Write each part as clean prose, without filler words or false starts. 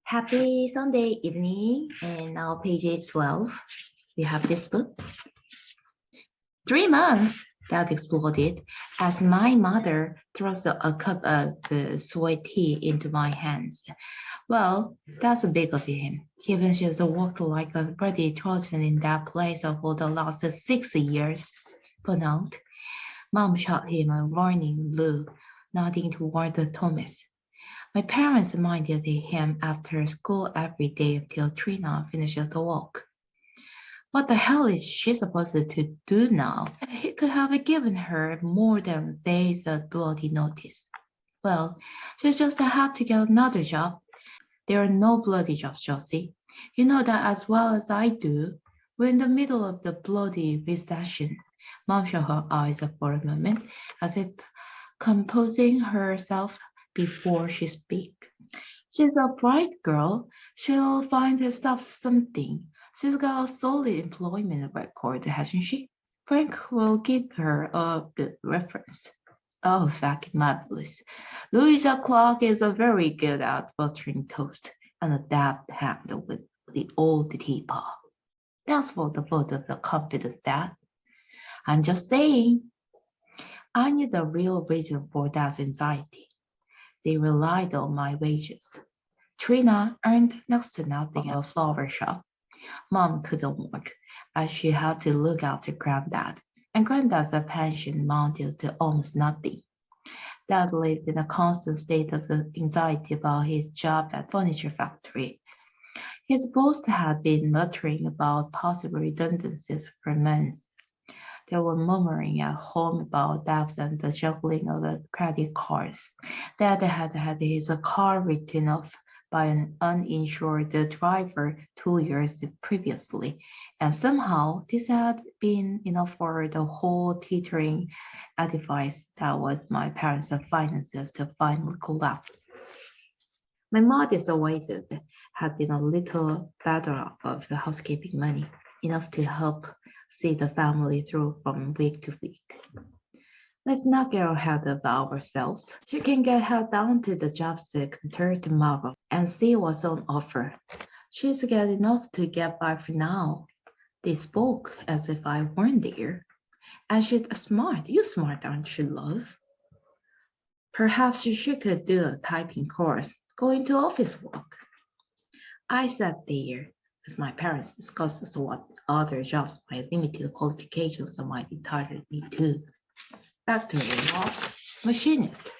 Happy Sunday evening, and now page 12. We have this book. 3 months, Dad exploded as my mother thrust a cup of sweet tea into my hands. Well, that's big of him. Given she's worked like a bloody Trojan in that place for the last 6 years. But not. Mom shot him a warning look, nodding toward Thomas. My parents minded him after school every day until Trina finished the walk. What the hell is she supposed to do now? He could have given her more than a day's bloody notice. Well, she just had to get another job. There are no bloody jobs, Josie. You know that as well as I do. We're in the middle of the bloody recession. Mom shut her eyes for a moment, as if composing herself before she speak. She's a bright girl. She'll find herself something. She's got a solid employment record, hasn't she? Frank will give her a good reference. Oh, fucking marvelous. Louisa Clark is very good at buttering toast and a dab hand with the old teapot. That's for the vote of the confidence, Dad. I'm just saying. I knew the real reason for Dad's anxiety. They relied on my wages. Trina earned next to nothing at a flower shop. Mom couldn't work, as she had to look after Granddad, and Granddad's pension amounted to almost nothing. Dad lived in a constant state of anxiety about his job at the furniture factory. His boss had been muttering about possible redundancies for months. There were murmuring at home about debts and the juggling of credit cards. Dad had had his car written off by an uninsured driver 2 years previously, and somehow this had been enough for the whole teetering edifice that was my parents' finances to finally collapse. My modest wages had been a little better off of the housekeeping money, enough to help see the family through from week to week. Let's not get ahead of ourselves. She can get her down to the job center tomorrow and see what's on offer. She's got enough to get by for now. They spoke as if I weren't there. And she's smart. You're smart, aren't you, love? Perhaps she could do a typing course, go into office work. I sat there as my parents discussed what other jobs my limited qualifications might entitle me to. Factory work, machinist,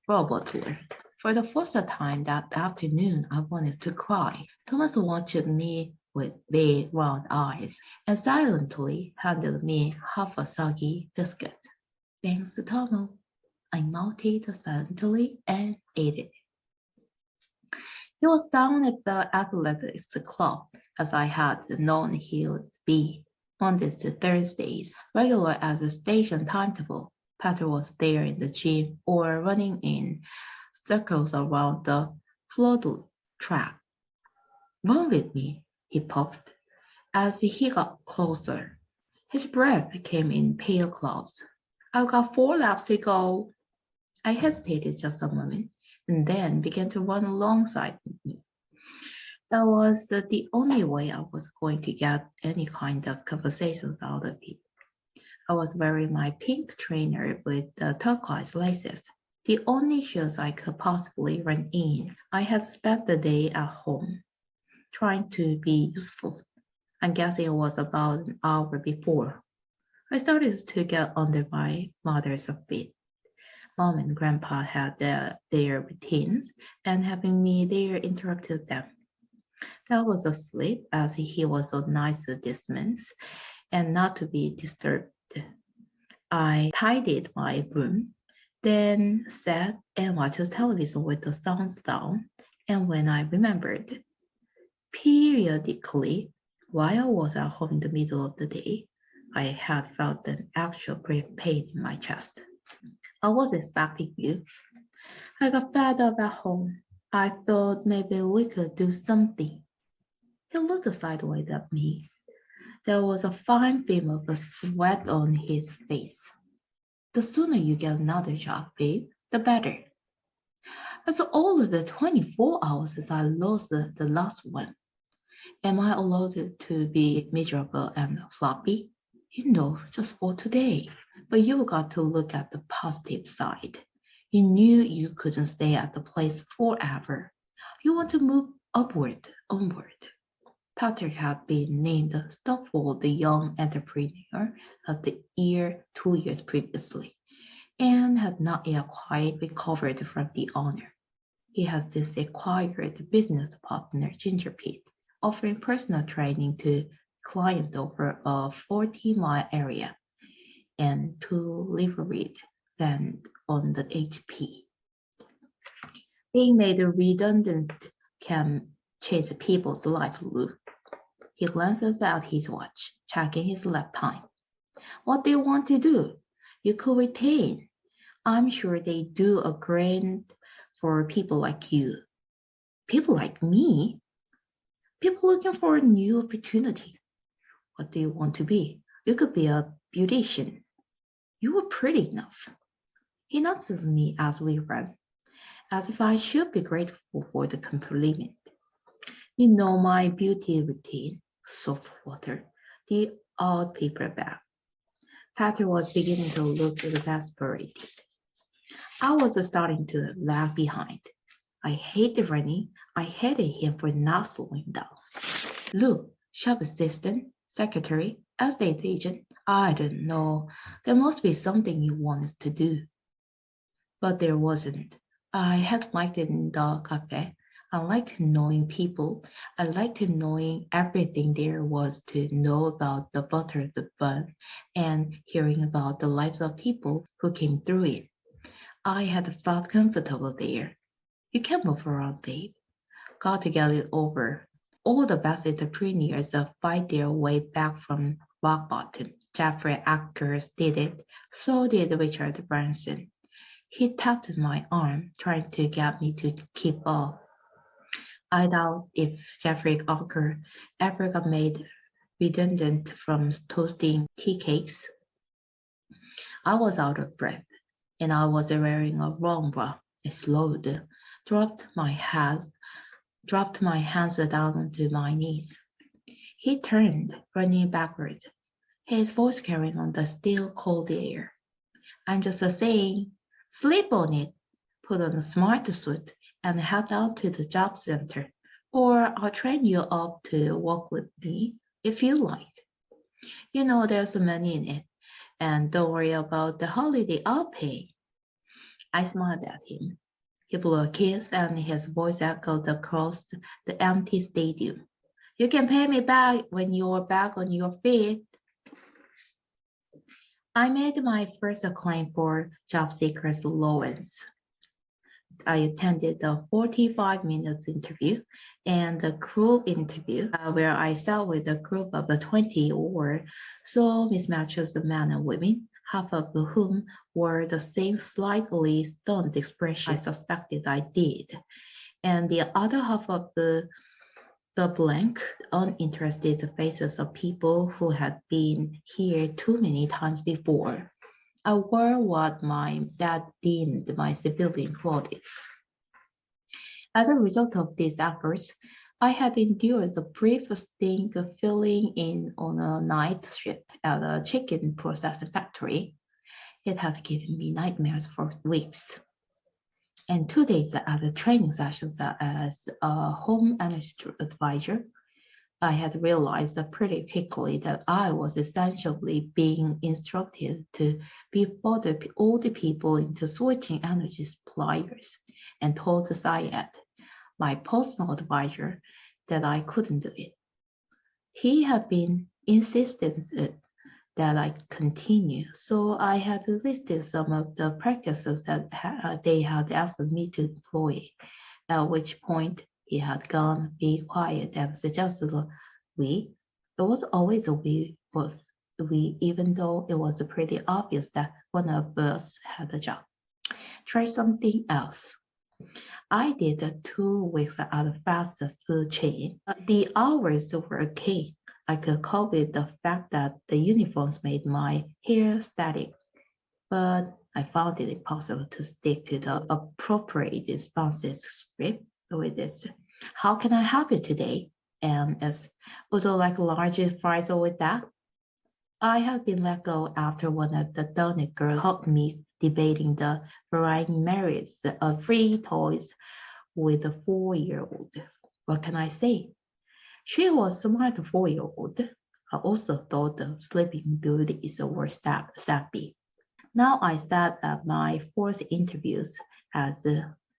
robotler. For the first time that afternoon, I wanted to cry. Thomas watched me with big round eyes and silently handed me half a soggy biscuit. Thanks, Thomas. I melted silently and ate it. He was down at the athletics club, as I had known he would be, Mondays to Thursdays, regular as a station timetable. Patrick was there in the gym or running in circles around the flooded track. Run with me, he puffed. As he got closer, his breath came in pale clouds. I've got 4 laps to go. I hesitated just a moment and then began to run alongside me. That was the only way I was going to get any kind of conversations out of it. I was wearing my pink trainer with the turquoise laces, the only shoes I could possibly run in. I had spent the day at home, trying to be useful. I'm guessing it was about an hour before. I started to get under my mother's feet. Mom and Grandpa had their routines, and having me there interrupted them. Dad was asleep as he was a nice distance and not to be disturbed. I tidied my room, then sat and watched television with the sounds down, and when I remembered, periodically, while I was at home in the middle of the day, I had felt an actual great pain in my chest. I was expecting you. I got fed up at home. I thought maybe we could do something. He looked sideways at me. There was a fine film of sweat on his face. The sooner you get another job, babe, the better. That's all of the 24 hours since I lost the last one. Am I allowed to be miserable and floppy? You know, just for today. But you got to look at the positive side. You knew you couldn't stay at the place forever. You want to move upward, onward. Patrick had been named Stopford the Young Entrepreneur of the Year 2 years previously, and had not yet quite recovered from the honor. He has since acquired business partner Ginger Pete, offering personal training to clients over a 40-mile area and to liveried van on the HP. Being made redundant can change people's life, Lou. He glances at his watch, checking his lap time. What do you want to do? You could retain. I'm sure they do a grant for people like you. People like me? People looking for a new opportunity. What do you want to be? You could be a beautician. You were pretty enough. He nods me as we run, as if I should be grateful for the compliment. You know my beauty routine, soap water, the odd paper bag. Patrick was beginning to look exasperated. I was starting to lag behind. I hated running. I hated him for not slowing down. Lou, shop assistant, secretary, estate agent, I don't know. There must be something you want us to do. But there wasn't. I had liked it in the cafe. I liked knowing people. I liked knowing everything there was to know about the butter, the bun, and hearing about the lives of people who came through it. I had felt comfortable there. You can move around, babe. Got to get it over. All the best entrepreneurs fight their way back from rock bottom. Jeffrey Ackers did it. So did Richard Branson. He tapped my arm, trying to get me to keep up. I doubt if Jeffrey Acker ever got made redundant from toasting tea cakes. I was out of breath, and I was wearing a wrong bra. I slowed, dropped my hands down onto my knees. He turned, running backward, his voice carrying on the still cold air. I'm just saying, sleep on it, put on a smart suit, and head out to the job center. Or I'll train you up to work with me if you like. You know there's money in it, and don't worry about the holiday, I'll pay. I smiled at him. He blew a kiss and his voice echoed across the empty stadium. You can pay me back when you're back on your feet. I made my first claim for job seekers allowance. I attended the 45 minutes interview and the group interview where I sat with a group of 20 or so mismatches of men and women, half of whom wore the same slightly stunned expression I suspected I did, and the other half of the blank, uninterested faces of people who had been here too many times before. I wore what my dad deemed my civilian clothes. As a result of these efforts, I had endured the brief sting of filling in on a night shift at a chicken processing factory. It had given me nightmares for weeks. And 2 days at the training sessions as a home energy advisor, I had realized pretty quickly that I was essentially being instructed to before all the people into switching energy suppliers, and told Syed, my personal advisor, that I couldn't do it. He had been insistent that I continue, so I had listed some of the practices that they had asked me to employ, at which point he had gone be quiet and suggested we. It was always a we, both we, even though it was pretty obvious that one of us had a job. Try something else. I did 2 weeks at a fast food chain. The hours were okay. I could cope with the fact that the uniforms made my hair static, but I found it impossible to stick to the appropriate responses script with this. How can I help you today? And as would you like large fries with that? I had been let go after one of the donut girls caught me debating the varying merits of free toys with a 4-year-old. What can I say? She was a smart 4-year-old. I also thought the Sleeping Beauties were sappy. Now I sat at my 4th interviews as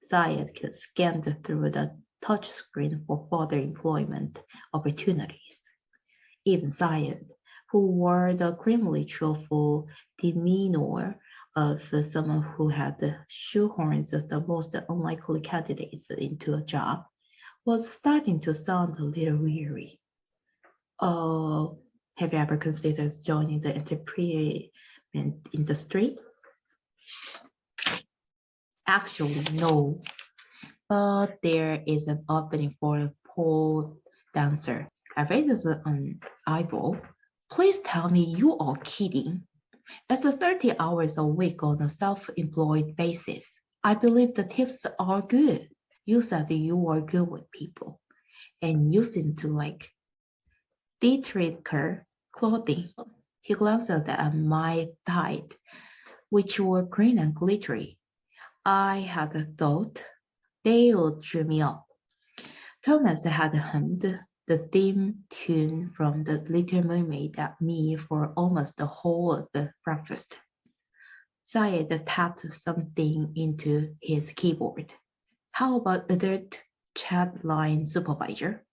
Syed scanned through the touchscreen for further employment opportunities. Even Syed, who wore the grimly truthful demeanor of someone who had shoehorned the most unlikely candidates into a job, was starting to sound a little weary. Oh, have you ever considered joining the entertainment industry? Actually, no. But there is an opening for a pole dancer. I raised an eyebrow. Please tell me you are kidding. It's 30 hours a week on a self-employed basis. I believe the tips are good. You said you are good with people, and you seem to like theatrical clothing. He glanced at my thighs, which were green and glittery. I had a thought they would cheer me up. Thomas had hummed the theme tune from The Little Mermaid at me for almost the whole of the breakfast. Syed tapped something into his keyboard. How about the chat line supervisor?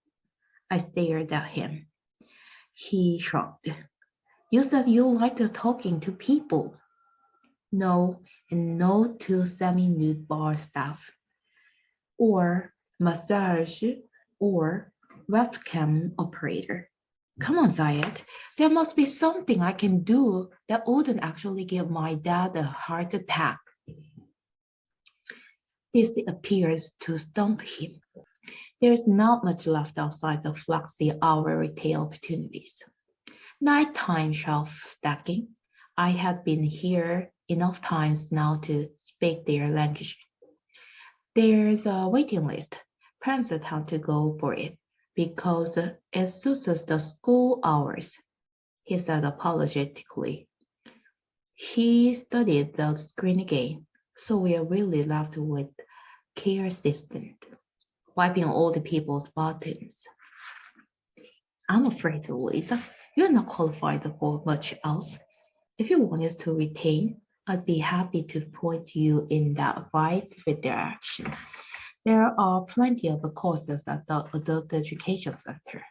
I stared at him. He shrugged. You said you liked talking to people. No, and no to semi-nude bar staff, or massage, or webcam operator. Come on, Syed. There must be something I can do that wouldn't actually give my dad a heart attack. This appears to stump him. There's not much left outside the flexi-hour retail opportunities. Nighttime shelf stacking. I had been here enough times now to speak their language. There's a waiting list. Parents have to go for it because it suits the school hours, he said apologetically. He studied the screen again, so we are really left with care assistant, wiping old people's buttons. I'm afraid, Louisa, you're not qualified for much else. If you want us to retain, I'd be happy to point you in that right direction. There are plenty of courses at the Adult Education Center.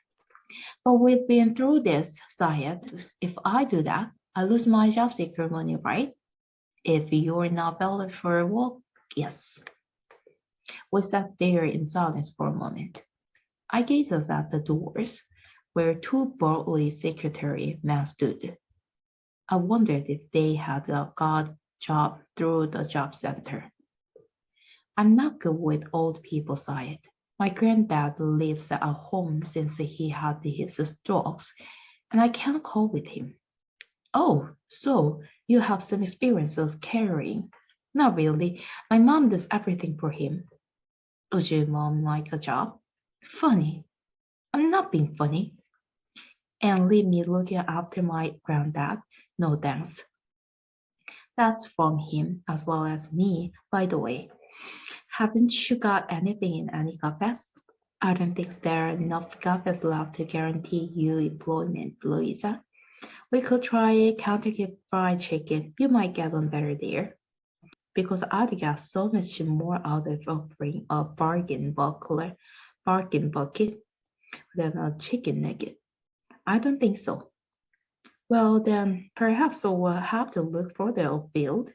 But we've been through this, Syed. If I do that, I lose my job seeker money, right? If you're not valid for work, yes. We sat there in silence for a moment. I gazed at the doors, where 2 burly secretary men stood. I wondered if they had got job through the job center. I'm not good with old people, Syed. My granddad lives at home since he had his strokes, and I can't cope with him. Oh, so you have some experience of caring? Not really. My mom does everything for him. Would your mom like a job? Funny. I'm not being funny. And leave me looking after my granddad? No thanks. That's from him as well as me, by the way. Haven't you got anything in any cafes? I don't think there are enough cafes left to guarantee you employment, Louisa. We could try Kentucky Fried Chicken. You might get one better there. Because I'd get so much more out of offering a bargain bucket than a chicken nugget. I don't think so. Well, then perhaps we'll have to look further afield.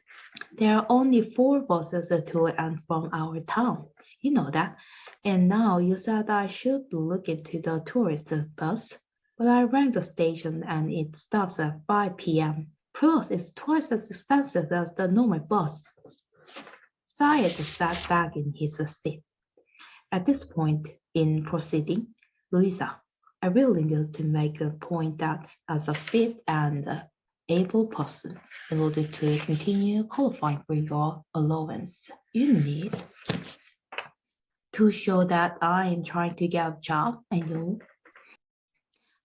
There are only 4 buses to and from our town. You know that. And now you said I should look into the tourist bus. But I rang the station and it stops at 5 p.m. Plus, it's twice as expensive as the normal bus. Syed sat back in his seat. At this point in proceeding, Louisa, I really need to make a point that as a fit and able person in order to continue qualifying for your allowance. You need to show that I am trying to get a job. I know.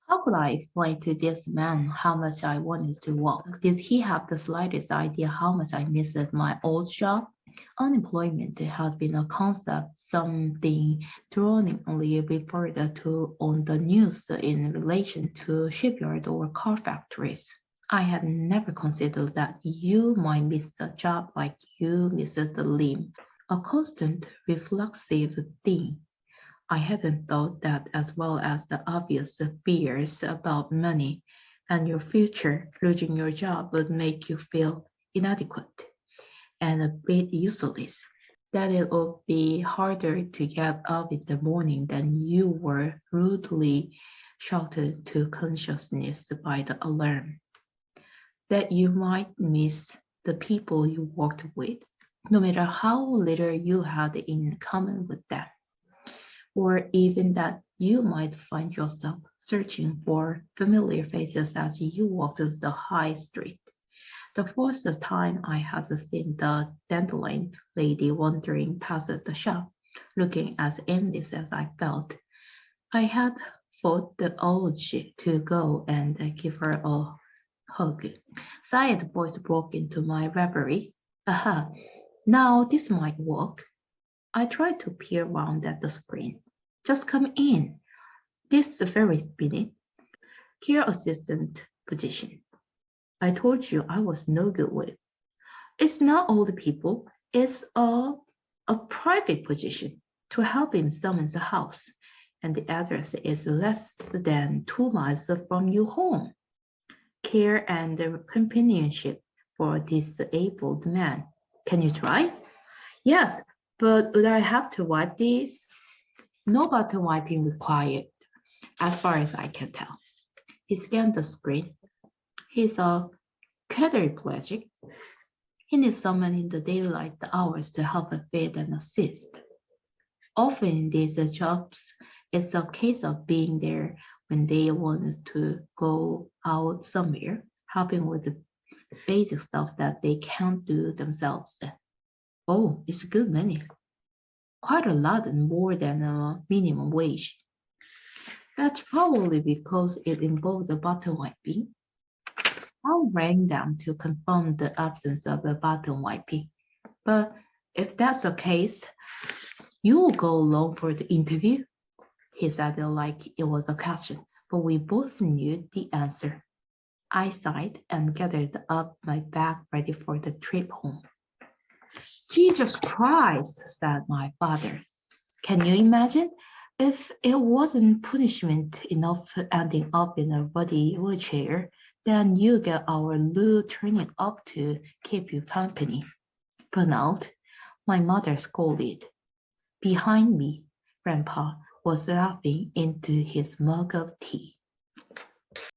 How could I explain to this man how much I wanted to work? Did he have the slightest idea how much I missed my old job? Unemployment had been a concept, something thrown only referred to on the news in relation to shipyard or car factories. I had never considered that you might miss a job like you missed the limb, a constant reflexive thing. I hadn't thought that as well as the obvious fears about money and your future. Losing your job would make you feel inadequate and a bit useless. That it would be harder to get up in the morning than you were rudely shocked to consciousness by the alarm. That you might miss the people you worked with, no matter how little you had in common with them. Or even that you might find yourself searching for familiar faces as you walked the high street. The first time I had seen the dandelion lady wandering past the shop, looking as aimless as I felt, I had fought the urge to go and give her a hug. Science voice broke into my reverie. Aha, now this might work. I tried to peer around at the screen. Just come in. This very minute. Care assistant position. I told you I was no good with. It's not old people. It's a private position to help in someone's house. And the address is less than 2 miles from your home. Care and companionship for disabled man. Can you try? Yes, but would I have to wipe these? No button wiping required, as far as I can tell. He scanned the screen. He's a quadriplegic. He needs someone in the daylight hours to help feed and assist. Often in these jobs, it's a case of being there when they want to go out somewhere, helping with the basic stuff that they can't do themselves. Oh, it's good money. Quite a lot more than a minimum wage. That's probably because it involves a bottom wiping. I rang them to confirm the absence of a bottom wiping. But if that's the case, you'll go along for the interview? He said it like it was a question, but we both knew the answer. I sighed and gathered up my bag ready for the trip home. Jesus Christ, said my father. Can you imagine? If it wasn't punishment enough for ending up in a ruddy wheelchair, then you get our Lou turning up to keep you company. Bernard, my mother scolded. Behind me, Grandpa was laughing into his mug of tea.